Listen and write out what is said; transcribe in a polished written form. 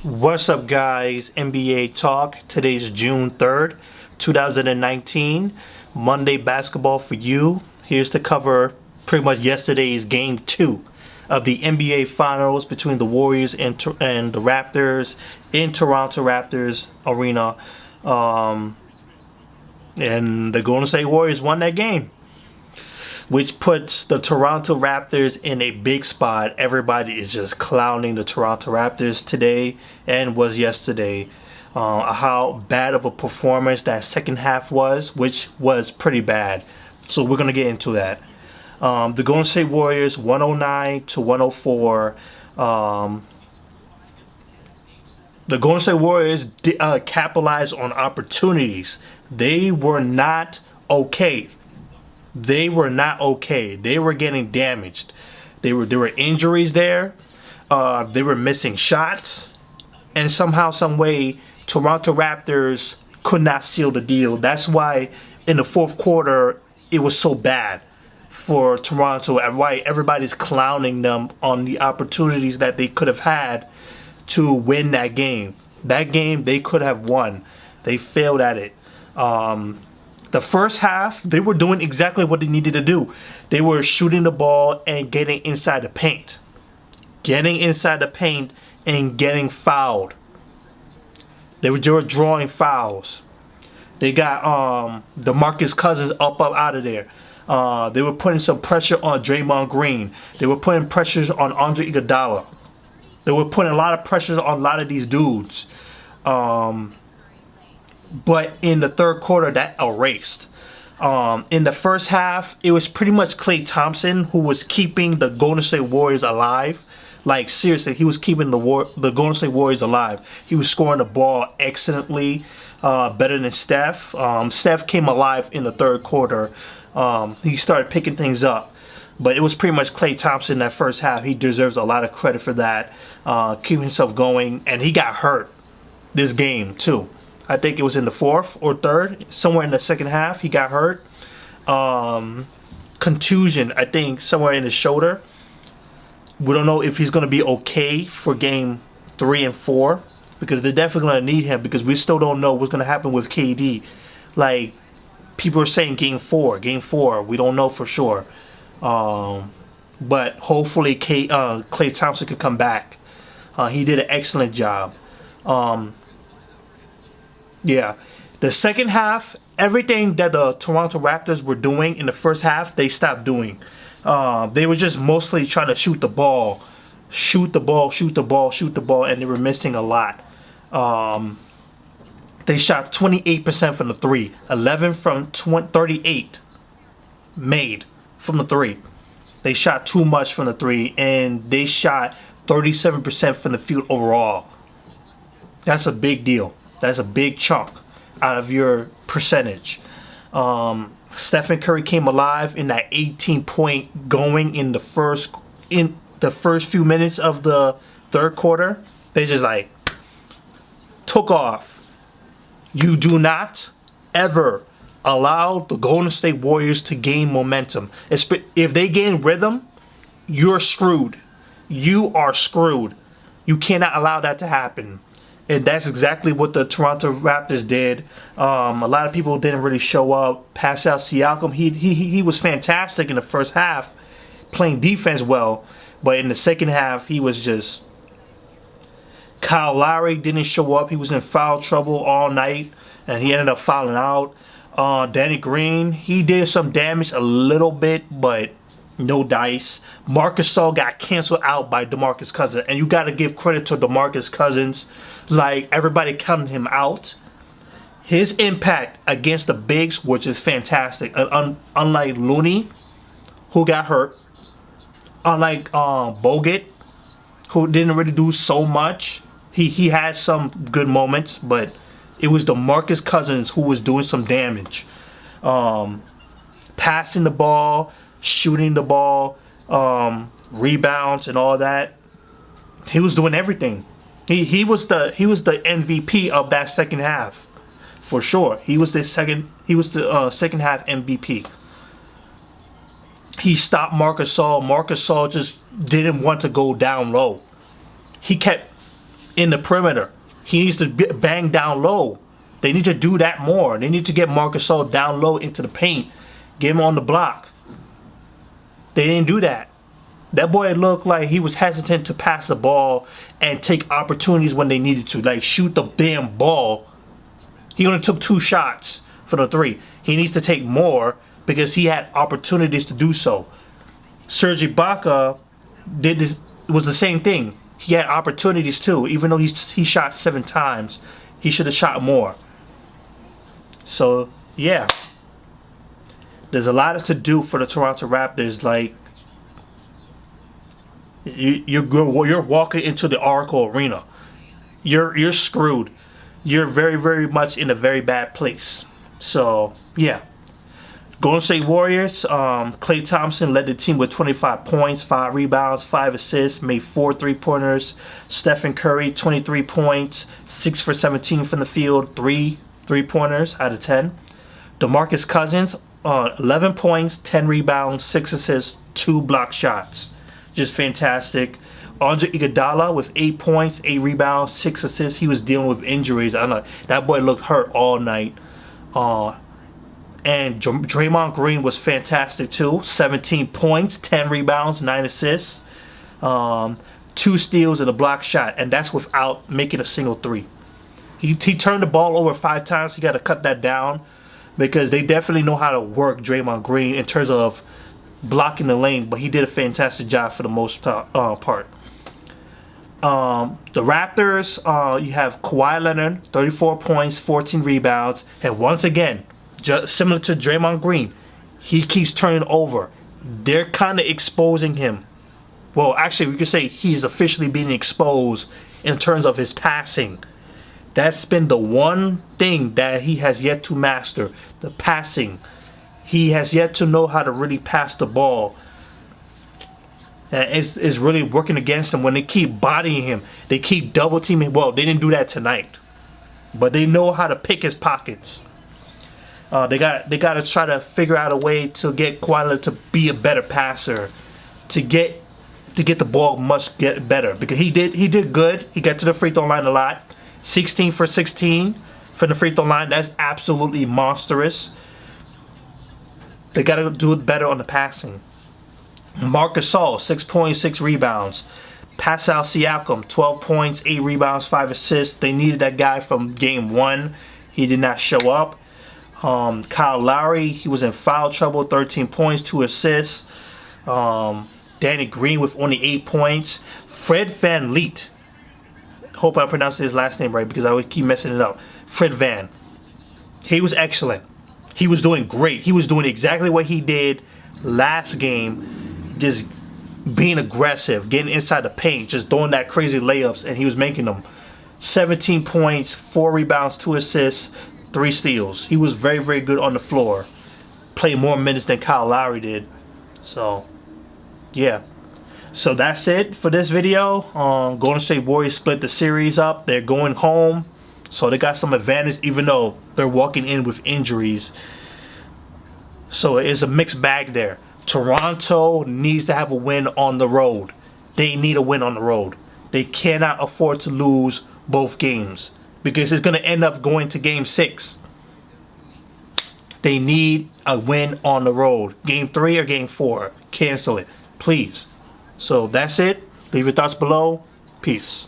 What's up, guys? NBA Talk. Today's June 3rd, 2019. Monday basketball for you. Here's to cover pretty much yesterday's game 2 of the NBA Finals between the Warriors and the Raptors in Toronto Raptors Arena. And the Golden State Warriors won that game, which puts the Toronto Raptors in a big spot. Everybody is just clowning the Toronto Raptors today and was yesterday. How bad of a performance that second half was, which was pretty bad. So we're going to get into that. The Golden State Warriors 109 to 104. The Golden State Warriors capitalized on opportunities. They were not okay. They were not okay. They were getting damaged. There were injuries there. They were missing shots. And somehow, some way, Toronto Raptors could not seal the deal. That's why in the fourth quarter, it was so bad for Toronto. And why everybody's clowning them on the opportunities that they could have had to win that game. That game, they could have won. They failed at it. The first half, they were doing exactly what they needed to do. They were shooting the ball and getting inside the paint. Getting inside the paint and getting fouled. They were drawing fouls. They got DeMarcus Cousins up out of there. They were putting some pressure on Draymond Green. They were putting pressures on Andre Iguodala. They were putting a lot of pressures on a lot of these dudes. But in the third quarter, that erased. In the first half, it was pretty much Klay Thompson who was keeping the Golden State Warriors alive. Like, seriously, he was keeping the Golden State Warriors alive. He was scoring the ball excellently, better than Steph. Steph came alive in the third quarter. He started picking things up. But it was pretty much Klay Thompson that first half. He deserves a lot of credit for that, keeping himself going. And he got hurt this game, too. I think it was in the fourth or third, somewhere in the second half, he got hurt. Contusion, I think, somewhere in his shoulder. We don't know if he's going to be okay for game 3 and 4, because they're definitely going to need him, because we still don't know what's going to happen with KD. Like, people are saying game 4, we don't know for sure. But hopefully Klay Thompson could come back. He did an excellent job. Yeah, the second half, everything that the Toronto Raptors were doing in the first half, they stopped doing. They were just mostly trying to shoot the ball, and they were missing a lot. They shot 28% from the 3, 11 from 38 made from the 3. They shot too much from the 3, and they shot 37% from the field overall. That's a big deal. That's a big chunk out of your percentage. Stephen Curry came alive in that 18-point going in the first few minutes of the third quarter. They just like took off. You do not ever allow the Golden State Warriors to gain momentum. If they gain rhythm, you're screwed. You are screwed. You cannot allow that to happen. And that's exactly what the Toronto Raptors did. A lot of people didn't really show up. Pascal Siakam, he was fantastic in the first half, playing defense well. But in the second half, he was just... Kyle Lowry didn't show up. He was in foul trouble all night, and he ended up fouling out. Danny Green, he did some damage a little bit, but no dice. Marcus Gasol got canceled out by DeMarcus Cousins, and you got to give credit to DeMarcus Cousins. Like, everybody counted him out. His impact against the bigs was just fantastic. Unlike Looney, who got hurt. Unlike Bogut, who didn't really do so much. He had some good moments, but it was DeMarcus Cousins who was doing some damage. Passing the ball, shooting the ball, rebounds and all that. He was doing everything. He was the MVP of that second half, for sure. He was the second half MVP. He stopped Marcus Gasol. Marcus Gasol just didn't want to go down low. He kept in the perimeter. He needs to bang down low. They need to do that more. They need to get Marc Gasol down low into the paint. Get him on the block. They didn't do that. That boy looked like he was hesitant to pass the ball and take opportunities when they needed to. Like, shoot the damn ball. He only took 2 shots for the 3. He needs to take more because he had opportunities to do so. Serge Ibaka did this. It was the same thing. He had opportunities too. Even though he shot 7 times, he should have shot more. So, yeah. There's a lot to do for the Toronto Raptors. Like, you're walking into the Oracle Arena. You're screwed. You're very, very much in a very bad place. So, yeah. Golden State Warriors, Klay Thompson led the team with 25 points, 5 rebounds, 5 assists, made 4 3-pointers. Stephen Curry, 23 points, 6 for 17 from the field, 3 3-pointers out of 10. DeMarcus Cousins, 11 points, 10 rebounds, 6 assists, 2 block shots. Just fantastic. Andre Iguodala with 8 points, 8 rebounds, 6 assists. He was dealing with injuries. I know that boy looked hurt all night. And Draymond Green was fantastic too. 17 points, 10 rebounds, 9 assists, 2 steals and a block shot, and that's without making a single 3. He turned the ball over 5 times. He got to cut that down because they definitely know how to work Draymond Green in terms of blocking the lane, but he did a fantastic job for the most part. The Raptors, you have Kawhi Leonard, 34 points, 14 rebounds, and once again, just similar to Draymond Green, he keeps turning over. They're kind of exposing him. Well, actually, we could say he's officially being exposed in terms of his passing. That's been the one thing that he has yet to master, the passing. He has yet to know how to really pass the ball. And it's really working against him when they keep bodying him. They keep double teaming. Well, they didn't do that tonight, but they know how to pick his pockets. They got to try to figure out a way to get Kawhi Leonard to be a better passer, to get the ball much better, because he did good. He got to the free throw line a lot, 16 for 16 from the free throw line. That's absolutely monstrous. They got to do it better on the passing. Marc Gasol, 6 points, 6 rebounds. Pascal Siakam, 12 points, 8 rebounds, 5 assists. They needed that guy from game 1. He did not show up. Kyle Lowry, he was in foul trouble, 13 points, 2 assists. Danny Green with only 8 points. Fred VanVleet, hope I pronounced his last name right because I would keep messing it up. Fred Van, he was excellent. He was doing great. He was doing exactly what he did last game, just being aggressive, getting inside the paint, just throwing that crazy layups, and he was making them. 17 points, 4 rebounds, 2 assists, 3 steals. He was very, very good on the floor. Played more minutes than Kyle Lowry did. So, yeah. So that's it for this video. Golden State Warriors split the series up. They're going home. So they got some advantage even though they're walking in with injuries. So it's a mixed bag there. Toronto needs to have a win on the road. They need a win on the road. They cannot afford to lose both games because it's going to end up going to game 6. They need a win on the road. Game 3 or game 4. Cancel it, please. So that's it. Leave your thoughts below. Peace.